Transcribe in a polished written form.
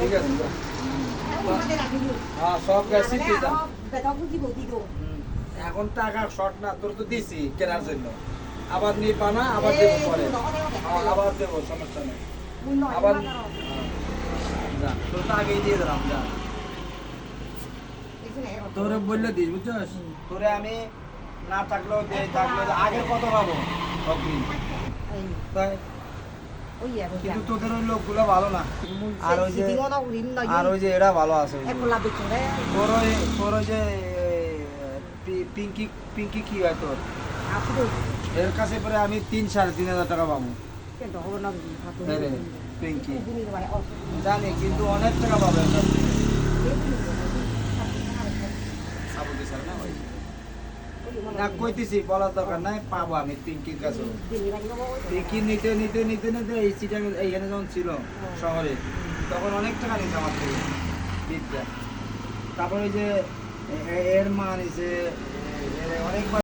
ঠিক আছে হ্যাঁ সব গেছি এখন টাকা শর্ট না তোর তো দিছি কেনার জন্য আবার নিবা না আবার দেবো পরে আবার দেবো সমস্যা নেই আবার যা তোর তো আগেই দিয়ে দিলাম যা তোরে বললে দিস বুঝছস তোরে আমি না থাকলেও দিয়ে থাকলে আগের কত পাবো অগ্রিম তাই কিন্তু তোদের ওই লোকগুলো ভালো না আর ওই যে এরা ভালো আছে তোর ওই যে পিঙ্কি পিঙ্কি কি হয় তোর এর কাছে পরে আমি 3,500 টাকা পাবো পিঙ্কি জানি কিন্তু অনেক টাকা পাবে না কইতেছি বলার দরকার নাই পাবো আমি পিঙ্কির কাছে পিঙ্কি নিতে নিতে নিতে নিতে এই সিটা এইখানে যখন ছিল শহরে তখন অনেক টাকা নিছে আমার থেকে বিদ্যা তারপরে ওই যে এর মা নিছে অনেকবার